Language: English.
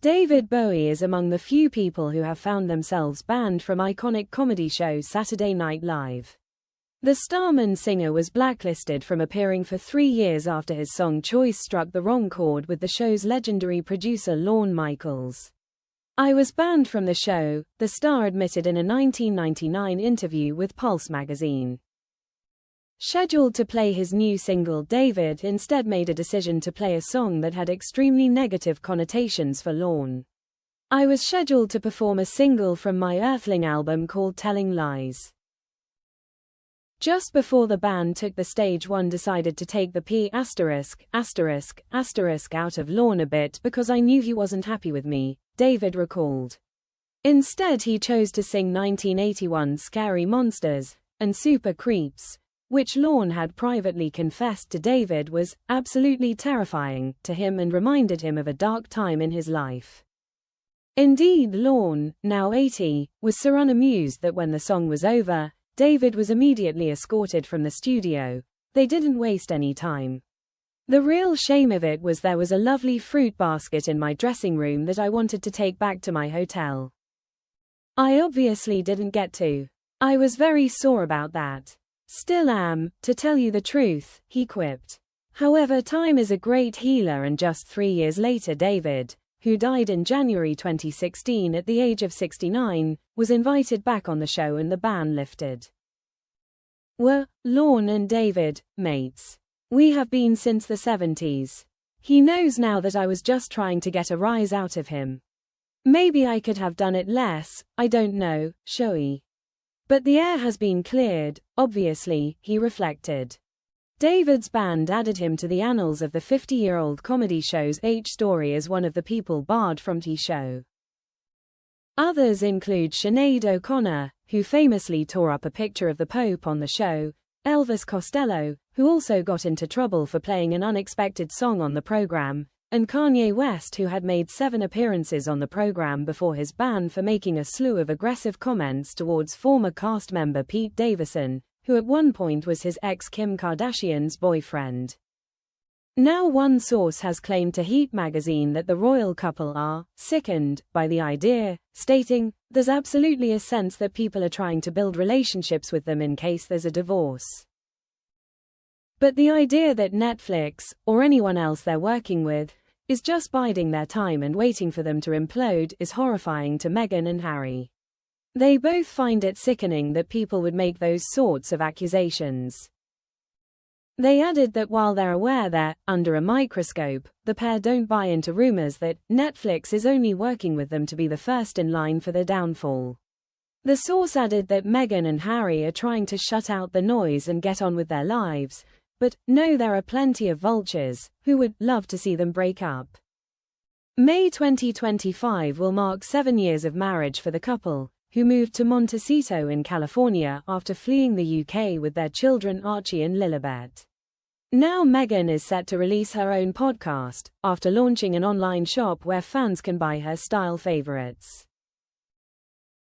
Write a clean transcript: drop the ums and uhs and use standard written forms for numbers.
David Bowie is among the few people who have found themselves banned from iconic comedy show Saturday Night Live. The starman singer was blacklisted from appearing for 3 years after his song Choice struck the wrong chord with the show's legendary producer Lorne Michaels. "I was banned from the show," the star admitted in a 1999 interview with Pulse magazine. Scheduled to play his new single, David instead made a decision to play a song that had extremely negative connotations for Lorne. "I was scheduled to perform a single from my Earthling album called Telling Lies. Just before the band took the stage, one decided to take the P*** out of Lorne a bit because I knew he wasn't happy with me," David recalled. Instead he chose to sing 1981's Scary Monsters and Super Creeps, which Lorne had privately confessed to David was absolutely terrifying to him and reminded him of a dark time in his life. Indeed, Lorne, now 80, was so unamused that when the song was over, David was immediately escorted from the studio. "They didn't waste any time. The real shame of it was there was a lovely fruit basket in my dressing room that I wanted to take back to my hotel. I obviously didn't get to. I was very sore about that. Still am, to tell you the truth," he quipped. However, time is a great healer, and just 3 years later David, who died in January 2016 at the age of 69, was invited back on the show and the ban lifted. "Were Lorne and David mates? We have been since the 70s. He knows now that I was just trying to get a rise out of him. Maybe I could have done it less, I don't know, showy. But the air has been cleared, obviously," he reflected. David's band added him to the annals of the 50-year-old comedy show's H-story as one of the people barred from the show. Others include Sinead O'Connor, who famously tore up a picture of the Pope on the show, Elvis Costello, who also got into trouble for playing an unexpected song on the program, and Kanye West, who had made 7 appearances on the program before his ban for making a slew of aggressive comments towards former cast member Pete Davidson, who at one point was his ex Kim Kardashian's boyfriend. Now one source has claimed to Heat magazine that the royal couple are sickened by the idea, stating, "There's absolutely a sense that people are trying to build relationships with them in case there's a divorce. But the idea that Netflix, or anyone else they're working with, is just biding their time and waiting for them to implode is horrifying to Meghan and Harry. They both find it sickening that people would make those sorts of accusations." They added that while they're aware they're under a microscope, the pair don't buy into rumors that Netflix is only working with them to be the first in line for their downfall. The source added that Meghan and Harry are trying to shut out the noise and get on with their lives, but know there are plenty of vultures who would love to see them break up. May 2025 will mark 7 years of marriage for the couple, who moved to Montecito in California after fleeing the UK with their children Archie and Lilibet. Now Meghan is set to release her own podcast, after launching an online shop where fans can buy her style favorites.